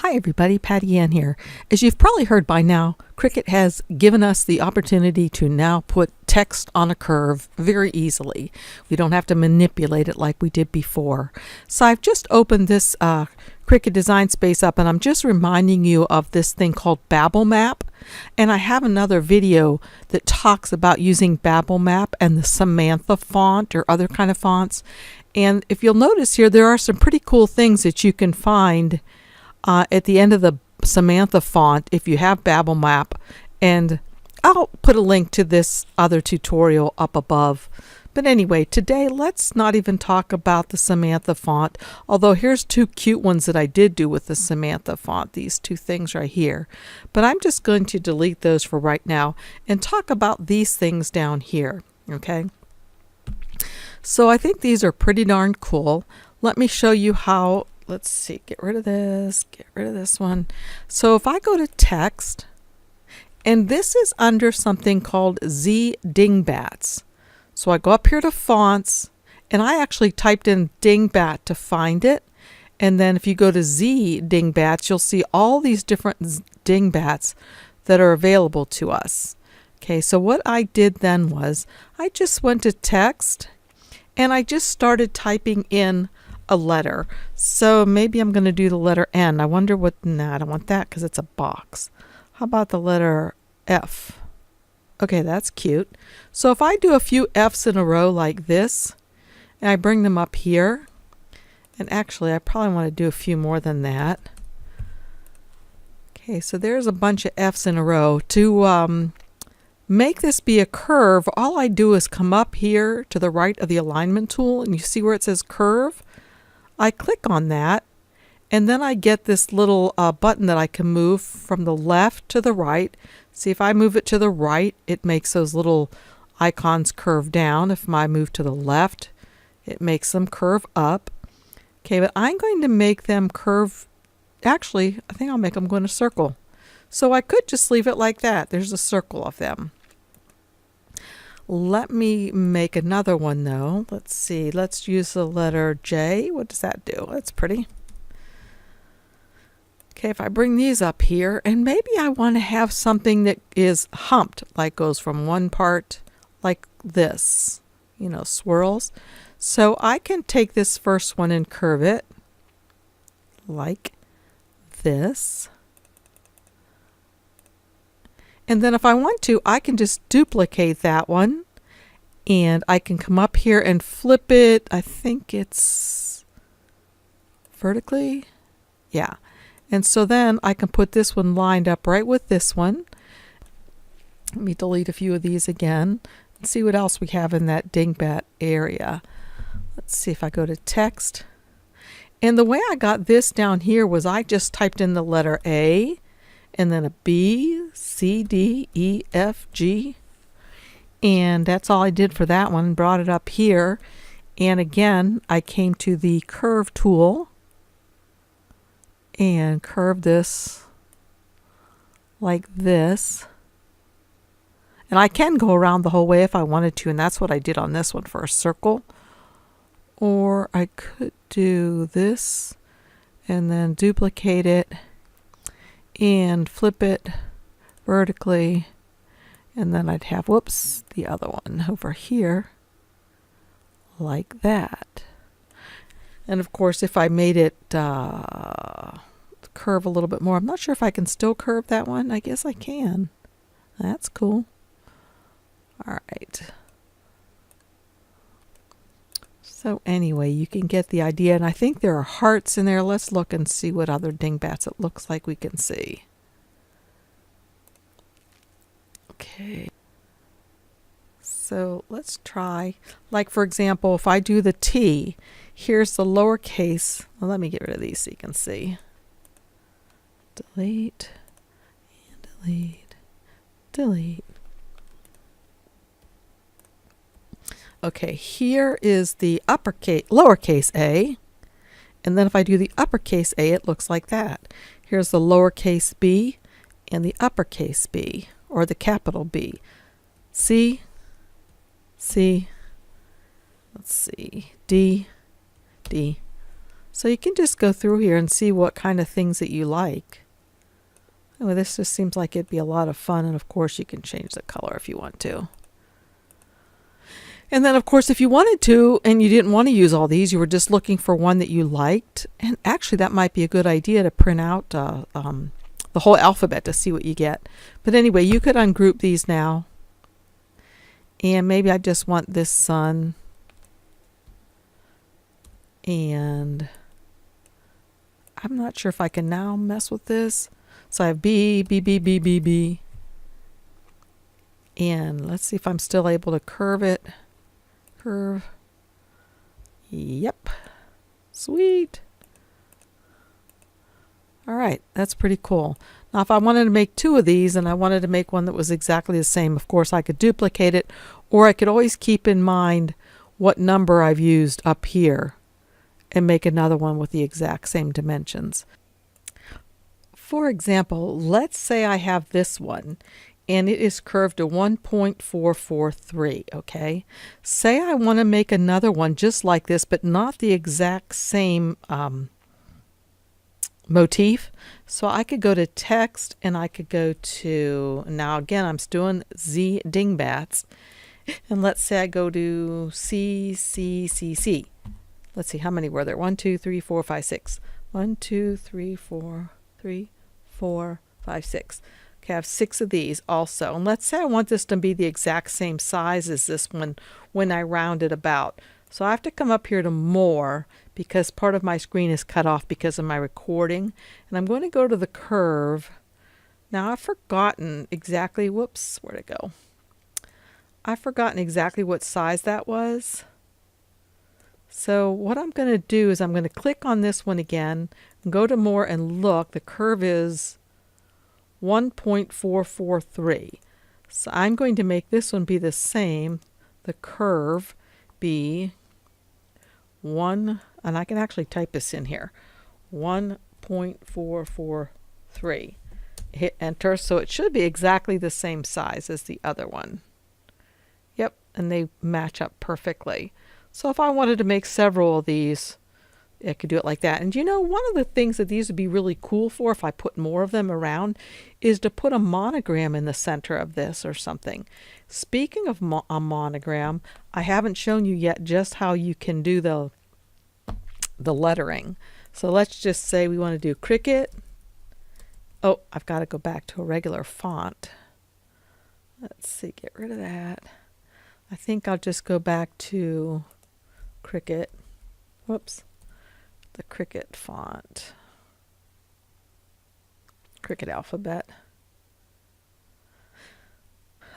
Hi everybody, Patty Ann here. As you've probably heard by now, Cricut has given us the opportunity to now put text on a curve very easily. We don't have to manipulate it like we did before. So I've just opened this Cricut Design Space up, and I'm just reminding you of this thing called Babel Map. And I have another video that talks about using Babel Map and the Samantha font or other kind of fonts. And if you'll notice here, there are some pretty cool things that you can find at the end of the Samantha font if you have Babel Map, and I'll put a link to this other tutorial up above. But anyway, today let's not even talk about the Samantha font, although here's two cute ones that I did do with the Samantha font, these two things right here. But I'm just going to delete those for right now and talk about these things down here, okay? So I think these are pretty darn cool. Let me show you how. Let's see, get rid of this one. So if I go to text, and this is under something called Z Dingbats. So I go up here to fonts, and I actually typed in Dingbat to find it. And then if you go to Z Dingbats, you'll see all these different Dingbats that are available to us. Okay, so what I did then was I just went to text, and I just started typing in a letter. So maybe I'm going to do the letter N. I wonder what, nah, I don't want that because it's a box. How about the letter F? Okay, that's cute. So if I do a few F's in a row like this, and I bring them up here, and actually I probably want to do a few more than that. Okay, so there's a bunch of F's in a row. To make this be a curve, all I do is come up here to the right of the alignment tool, and you see where it says curve? I click on that, and then I get this little button that I can move from the left to the right. See, if I move it to the right, it makes those little icons curve down. If I move to the left, it makes them curve up. Okay, but I'm going to make them curve. Actually, I think I'll make them go in a circle. So I could just leave it like that. There's a circle of them. Let me make another one though. Let's see. Let's use the letter J. What does that do? That's pretty. Okay, if I bring these up here, and maybe I want to have something that is humped, like goes from one part like this, you know, swirls. So I can take this first one and curve it like this. And then if I want to, I can just duplicate that one, and I can come up here and flip it. I think it's vertically. Yeah. And so then I can put this one lined up right with this one. Let me delete a few of these again and see what else we have in that dingbat area. Let's see if I go to text. And the way I got this down here was I just typed in the letter A, and then a B, C, D, E, F, G. And that's all I did for that one. Brought it up here. And again, I came to the curve tool and curve this like this. And I can go around the whole way if I wanted to, and that's what I did on this one for a circle. Or I could do this and then duplicate it and flip it vertically, and then I'd have, whoops, the other one over here like that. And of course, if I made it curve a little bit more, I'm not sure if I can still curve that one. I guess I can. That's cool. All right. So anyway, you can get the idea, and I think there are hearts in there. Let's look and see what other dingbats it looks like we can see. Okay. So let's try, like for example, if I do the T, here's the lowercase. Well, let me get rid of these so you can see. Delete, and delete, delete. Okay, here is the lowercase a, and then if I do the uppercase A, it looks like that. Here's the lowercase b and the uppercase B, or the capital B. C, C, let's see, D, D. So you can just go through here and see what kind of things that you like. Well, this just seems like it'd be a lot of fun, and of course you can change the color if you want to. And then of course if you wanted to and you didn't want to use all these, you were just looking for one that you liked, and actually that might be a good idea to print out the whole alphabet to see what you get. But anyway, you could ungroup these now, and maybe I just want this sun, and I'm not sure if I can now mess with this. So I have B, B, B, B, B, B. And let's see if I'm still able to curve it. Curve. Yep. Sweet. All right, that's pretty cool. Now if I wanted to make two of these and I wanted to make one that was exactly the same, of course I could duplicate it, or I could always keep in mind what number I've used up here and make another one with the exact same dimensions. For example, let's say I have this one and it is curved to 1.443, okay? Say I want to make another one just like this, but not the exact same motif. So I could go to text and I could go to, now again, I'm doing Z Dingbats. And let's say I go to C, C, C, C. Let's see, how many were there? 1, 2, 3, 4, 5, 6. 1, 2, 3, 4, 3, 4, 5, 6. Okay, I have 6 of these also. And let's say I want this to be the exact same size as this one when I round it about. So I have to come up here to more because part of my screen is cut off because of my recording. And I'm going to go to the curve. Now I've forgotten exactly, whoops, where'd it go? I've forgotten exactly what size that was. So what I'm going to do is I'm going to click on this one again, and go to more and look. The curve is 1.443. So I'm going to make this one be the same. The curve be 1, and I can actually type this in here, 1.443. Hit enter, so it should be exactly the same size as the other one. Yep, and they match up perfectly. So if I wanted to make several of these, I could do it like that. And you know, one of the things that these would be really cool for if I put more of them around is to put a monogram in the center of this or something. Speaking of a monogram, I haven't shown you yet just how you can do the lettering. So let's just say we want to do Cricut. Oh, I've got to go back to a regular font. Let's see, get rid of that. I think I'll just go back to Cricut. Whoops. The Cricut font. Cricut alphabet.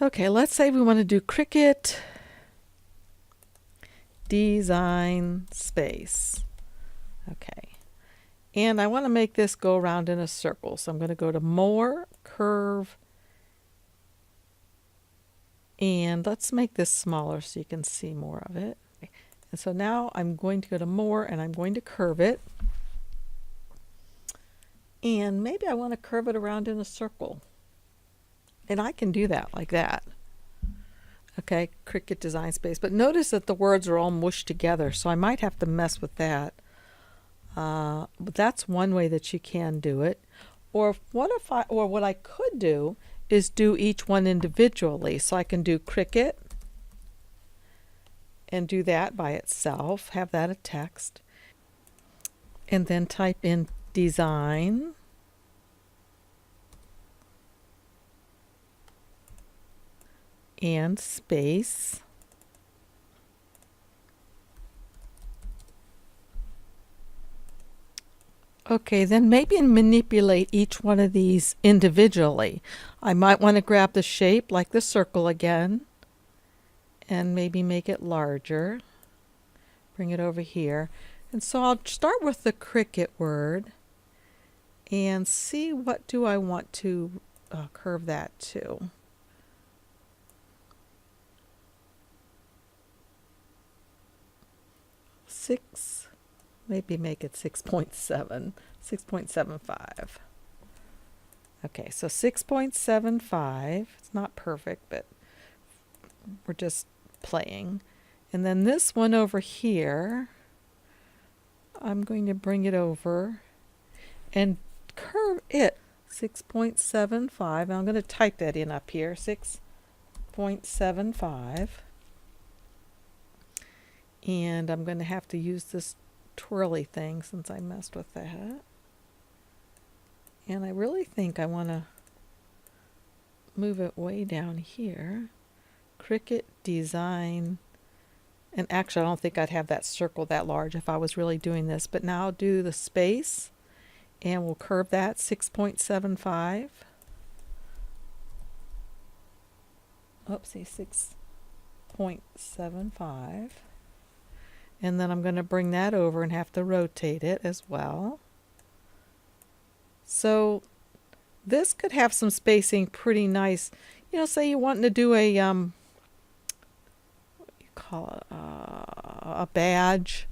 Okay, let's say we want to do Cricut design space. Okay. And I want to make this go around in a circle. So I'm going to go to more, curve, and let's make this smaller so you can see more of it. And so now I'm going to go to more and I'm going to curve it. And maybe I want to curve it around in a circle. And I can do that like that. Okay, Cricut design space. But notice that the words are all mushed together, so I might have to mess with that. But that's one way that you can do it. Or what I could do is do each one individually. So I can do Cricut and do that by itself, have that a text, and then type in design, and space, okay, then maybe manipulate each one of these individually. I might want to grab the shape like the circle again and maybe make it larger. Bring it over here. And so I'll start with the Cricut word and see what do I want to curve that to. Maybe make it 6.7, 6.75. Okay, so 6.75, it's not perfect, but we're just playing. And then this one over here, I'm going to bring it over and curve it 6.75. I'm going to type that in up here, 6.75. And I'm going to have to use this twirly thing since I messed with that. And I really think I want to move it way down here. Cricut design. And actually, I don't think I'd have that circle that large if I was really doing this. But now I'll do the space. And we'll curve that 6.75. Oopsie, 6.75. And then I'm going to bring that over and have to rotate it as well. So this could have some spacing pretty nice. You know, say you're wanting to do a what do you call it, a badge.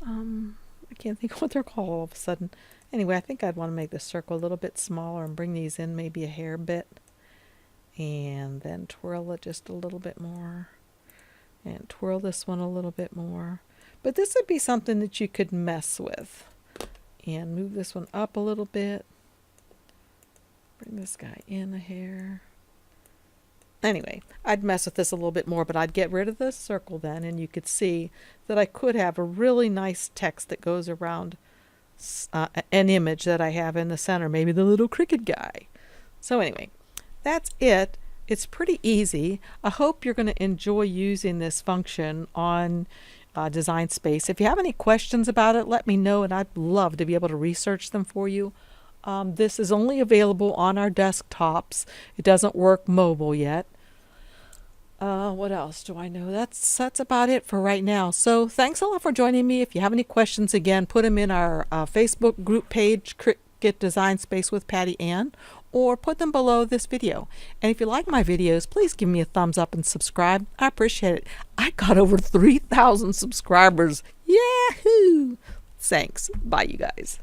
I can't think of what they're called all of a sudden. Anyway, I think I'd want to make the circle a little bit smaller and bring these in maybe a hair bit. And then twirl it just a little bit more. And twirl this one a little bit more. But this would be something that you could mess with. And move this one up a little bit. Bring this guy in a hair. Anyway, I'd mess with this a little bit more, but I'd get rid of the circle then, and you could see that I could have a really nice text that goes around an image that I have in the center, maybe the little Cricut guy. So anyway, that's it. It's pretty easy. I hope you're going to enjoy using this function on Design Space. If you have any questions about it, let me know, and I'd love to be able to research them for you. This is only available on our desktops. It doesn't work mobile yet. What else do I know? That's about it for right now. So thanks a lot for joining me. If you have any questions, again, put them in our Facebook group page, Cricut Design Space with Patty Ann, or put them below this video. And if you like my videos, please give me a thumbs up and subscribe. I appreciate it. I got over 3,000 subscribers. Yahoo! Thanks. Bye, you guys.